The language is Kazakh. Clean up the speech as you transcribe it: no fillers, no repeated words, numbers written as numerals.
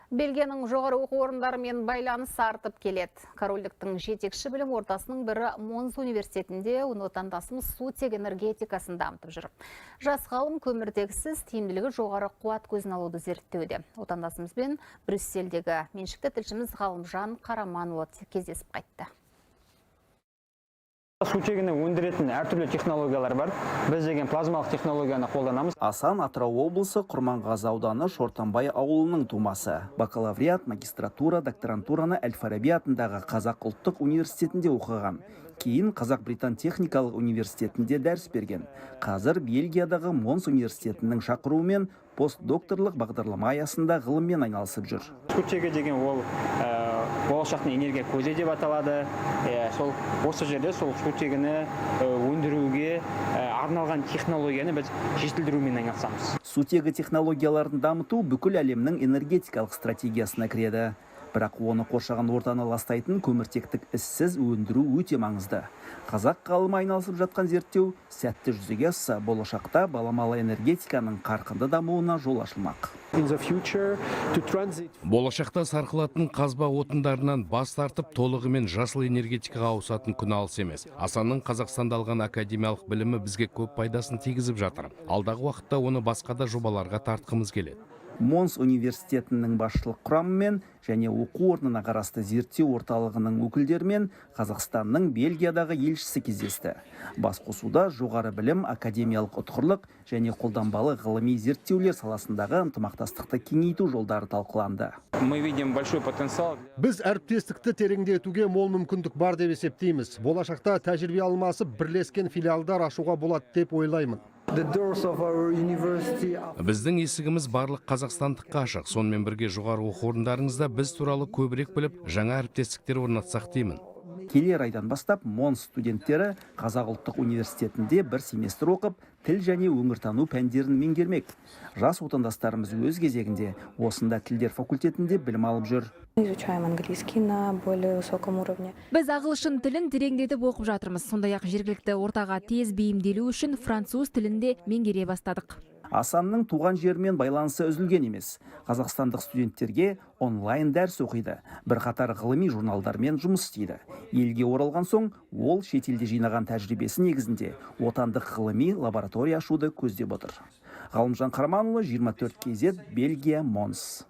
Бельгияның жоғары оқу орындарымен байланыс артып келеді. Корольдіктің жетекші білім ортасының бірі Монс университетінде отандасымыз сутек энергетикасын дамытып жүр. Жас ғалым көміртексіз тиімділігі жоғары қуат көзін алуды зерттеуде. Отандасымызбен Брюссельдегі меншікті тілшіміз Ғалымжан Қараманұлы кездесіп қайтты. Сутегіні өндіретін әртүрлі технологиялар бар. Біз деген плазмалық технологияны қолданамыз. Асан Атырау облысы Құрманғазы ауданы Шортанбай ауылының тумасы. Бакалавриат, магистратура, докторантураны Әл-Фараби атындағы Қазақ ұлттық университетінде оқыған. Кейін Қазақ-Британ техникалық университетінде дәріс берген. Қазір Бельгиядағы Монс университетінің шақыруымен постдокторлық бағдарлама аясында ғылыммен айналысып жүр. Сутегі деген ол болашақтың энергия көзі деп аталады. Осы жерде сол сутегіні өндіруге арналған технологияны біз жетілдірумен айналысамыз. Сутегі технологияларын дамыту бүкіл әлемнің энергетикалық стратегиясына кіреді. Бірақ оны қоршаған ортаны ластайтын көміртектік іссіз өндіру өте маңызды. Қазақ ғалымы айналысып жатқан зерттеу сәтті жүзеге асса, болашақта баламалы энергетиканың қарқынды дамуына жол ашылмақ. Болашақта сарқылатын қазба отындарынан бас тартып, толығымен жасыл энергетикаға ауысатын күн алыс емес. Асанның Қазақстанда алған академиялық білімі бізге көп пайдасын тигізіп жатыр. Алдағы уақытта оны басқа да жобаларға тартқымыз келеді. Монс университетінің басшылық құрамымен және оқу орнына қарасты зерттеу орталығының өкілдерімен Қазақстанның Бельгиядағы елшісі кездесті. Басқосуда жоғары білім, академиялық ұтқырлық және қолданбалы ғылыми зерттеулер саласындағы ынтымақтастықты кеңейту жолдары талқыланды. Мы видим большой потенциал. Біз әріптестікті тереңдетуге мол мүмкіндік бар деп есептейміз. Болашақта тәжірибе алмасып бірлескен филиалдар ашуға болады деп ойлаймын. Біздің есігіміз барлық қазақстандыққа ашық. Сонымен бірге жоғары оқу орындарыңызда біз туралы көбірек біліп, жаңа әріптестіктер орнатсақ деймін. Келер айдан бастап Монс студенттері Қазақ ұлттық университетінде бір семестр оқып, тіл және өңіртану пәндерін меңгермек. Жас отандастарымыз өз кезегінде осында тілдер факультетінде білім алып жүр. Біз ағылшын тілін тереңдетіп оқып жатырмыз. Сондай-ақ жергілікті ортаға тез бейімделу үшін француз тілінде меңгере бастадық. Асанның туған жермен байланысы үзілген емес. Қазақстандық студенттерге онлайн дәріс оқиды. Бірқатар ғылыми журналдармен жұмыс істейді. Елге оралған соң, ол шетелде жинаған тәжірибесі негізінде отандық ғылыми лаборатория ашуды көздеп отыр. Ғалымжан Қараманұлы, 24 KZ, Бельгия, Монс.